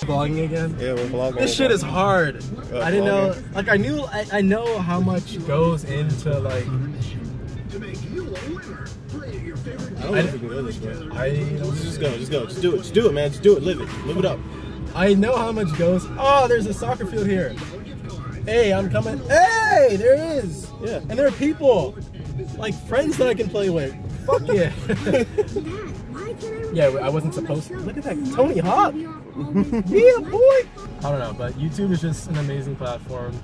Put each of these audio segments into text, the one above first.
vlogging again? Yeah, we're vlogging. This shit is hard. I didn't know. Like I know how much goes into like. To make you a winner, play your favorite. I don't know if we can go this way. Just go, just do it, man. Just do it, live it up. I know how much goes. Oh, there's a soccer field here. Hey, I'm coming. Hey, there is. Yeah. And there are people, like friends that I can play with. Fuck yeah. Yeah, I wasn't supposed to. Look at that, Tony Hawk. Yeah, boy. I don't know, but YouTube is just an amazing platform,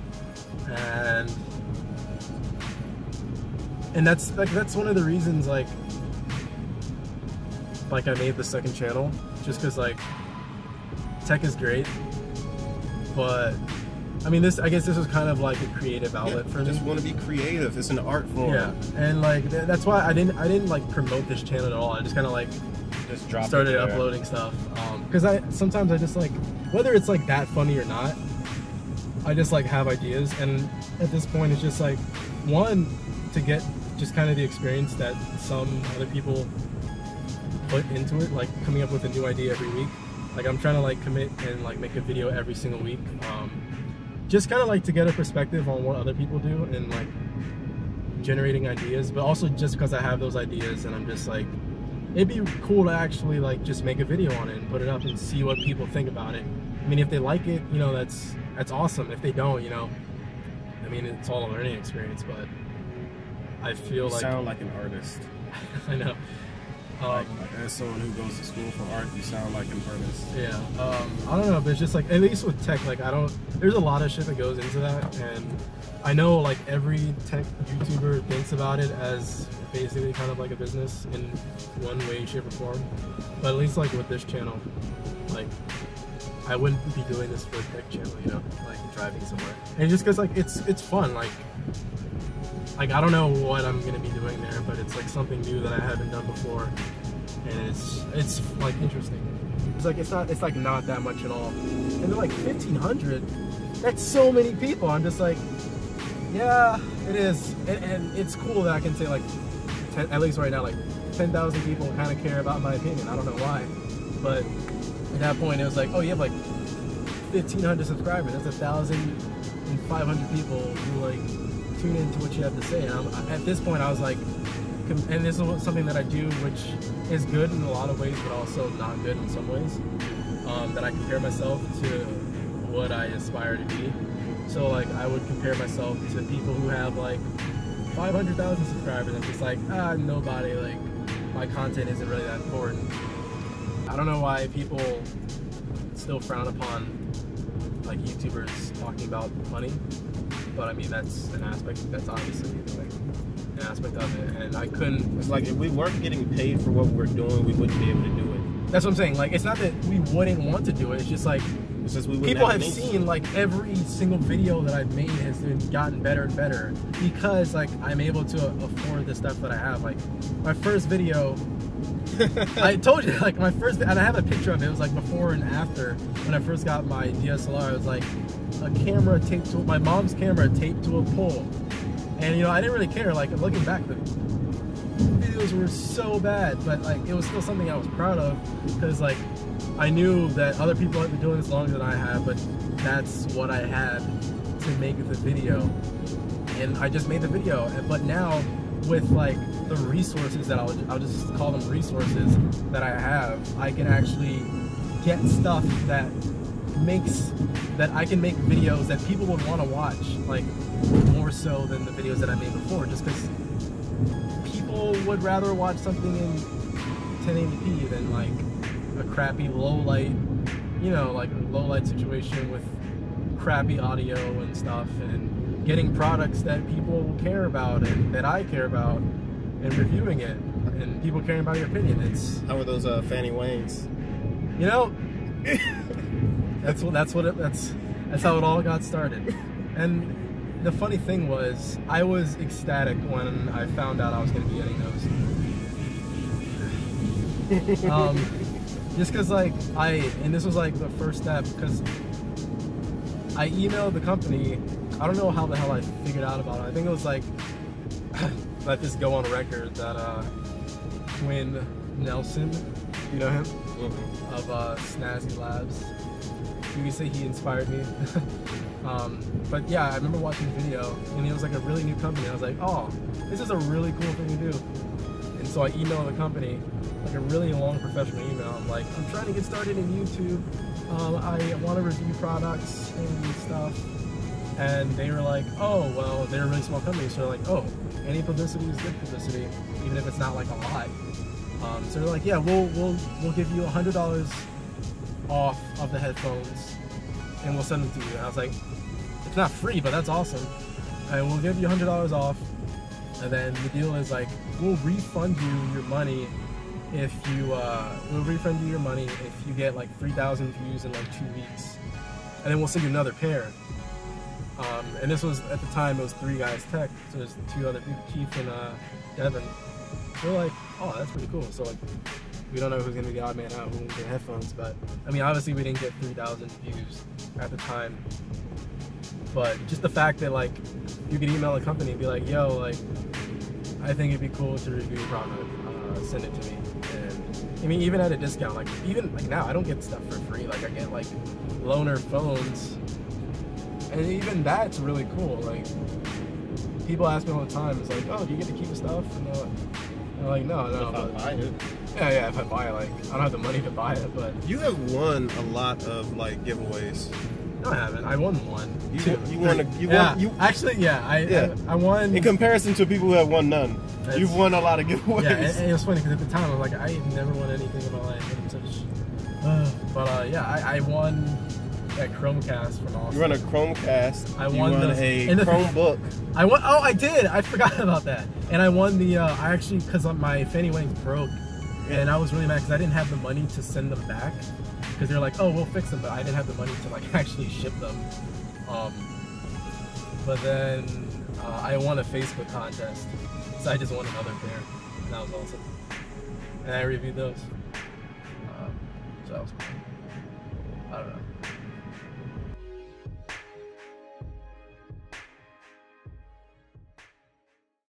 and that's one of the reasons like I made the second channel, just because like tech is great, but I mean I guess this was kind of like a creative outlet for me. Just want to be creative. It's an art form. Yeah, and like that's why I didn't like promote this channel at all. I just kind of like just started uploading stuff because sometimes I just like, whether it's like that funny or not, I just like have ideas, and at this point it's just like, one, to get just kind of the experience that some other people put into it, like coming up with a new idea every week. Like I'm trying to like commit and like make a video every single week, just kind of like to get a perspective on what other people do and like generating ideas, but also just because I have those ideas and I'm just like, it'd be cool to actually like just make a video on it and put it up and see what people think about it. I mean, if they like it, you know, that's awesome. If they don't, you know, I mean, it's all a learning experience, but I feel like... You sound like an artist. I know. Like, as someone who goes to school for art, you sound like an artist. Yeah. I don't know, but it's just like, at least with tech, like there's a lot of shit that goes into that, and I know like every tech YouTuber thinks about it as basically kind of like a business in one way, shape, or form. But at least like with this channel, like I wouldn't be doing this for a tech channel, you know, like driving somewhere. And just because like it's fun, like I don't know what I'm gonna be doing there, but it's like something new that I haven't done before, and it's like interesting. It's like not that much at all, and they're like 1,500. That's so many people. I'm just like, yeah, it is, and it's cool that I can say like, at least right now, like 10,000 people kind of care about my opinion. I don't know why, but at that point it was like, oh, you have like 1,500 subscribers. That's 1,500 people who like tune into what you have to say. And at this point I was like, and this is something that I do which is good in a lot of ways but also not good in some ways, that I compare myself to what I aspire to be. So like I would compare myself to people who have like 500,000 subscribers and just like, nobody, like my content isn't really that important. I don't know why people still frown upon like YouTubers talking about money, but I mean that's an aspect, that's obviously like an aspect of it, and I couldn't. It's like if we weren't getting paid for what we're doing, we wouldn't be able to do it. That's what I'm saying. Like it's not that we wouldn't want to do it. It's just like people have seen like every single video that I've made has gotten better and better because like I'm able to afford the stuff that I have. Like my first video, I told you, like my first, and I have a picture of it. It was like before and after when I first got my DSLR. It was like a camera taped to my mom's camera taped to a pole, and you know I didn't really care. Like looking back, the videos were so bad, but like it was still something I was proud of because like I knew that other people had been doing this longer than I have, but that's what I had to make the video, and I just made the video. But now with like the resources that I'll just call them resources that I have, I can actually get stuff that I can make videos that people would want to watch, like more so than the videos that I made before, just because people would rather watch something in 1080p than like a crappy low light, you know, like a low light situation with crappy audio and stuff, and getting products that people care about and that I care about and reviewing it and people caring about your opinion. How are those Fanny Waynes? You know, that's how it all got started. And the funny thing was, I was ecstatic when I found out I was going to be getting those. Just because like and this was like the first step, because I emailed the company. I don't know how the hell I figured out about it. I think it was like, let this go on record that Quinn Nelson, you know him? Mm-hmm. Of Snazzy Labs. you can say he inspired me. But yeah, I remember watching the video, and it was like a really new company. I was like, oh, this is a really cool thing to do. And so I emailed the company, like a really long professional email. I'm like, I'm trying to get started in YouTube. I want to review products and stuff. And they were like, oh, well, they're a really small company. So they're like, oh, any publicity is good publicity, even if it's not like a lot. So they're like, yeah, we'll give you $100 off of the headphones, and we'll send them to you. And I was like, it's not free, but that's awesome. And we'll give you $100 off, and then the deal is like, we'll refund you your money if you get like 3,000 views in like 2 weeks, and then we'll send you another pair. And this was, at the time, it was 3 guys tech, so there's 2 other people, Keith and Devin. We're like, oh, that's pretty cool. So like, we don't know who's gonna be the odd man out, who won't get headphones, but I mean, obviously we didn't get 3,000 views at the time. But just the fact that like, you could email a company and be like, yo, like, I think it'd be cool to review your product, send it to me. And I mean, even at a discount, like even like now, I don't get stuff for free. Like I get like loaner phones, and even that's really cool. Like people ask me all the time, it's like, oh, do you get to keep the stuff? And they're like, no. If I buy it. Yeah, if I buy it, like I don't have the money to buy it, but you have won a lot of like giveaways. No, I haven't. I won one. I won. In comparison to people who have won none, you've won a lot of giveaways. Yeah, and it was funny because at the time I was like, I never won anything in my life. And such, but yeah, I won that Chromecast from Austin. You won a Chromecast. I won a Chromebook. I won. Oh, I did. I forgot about that. And I won the. I actually, because my Fanny Wings broke, and I was really mad because I didn't have the money to send them back. Because they're like, oh, we'll fix them, but I didn't have the money to like actually ship them. But then I won a Facebook contest, so I just won another pair, and that was awesome. And I reviewed those, so that was cool.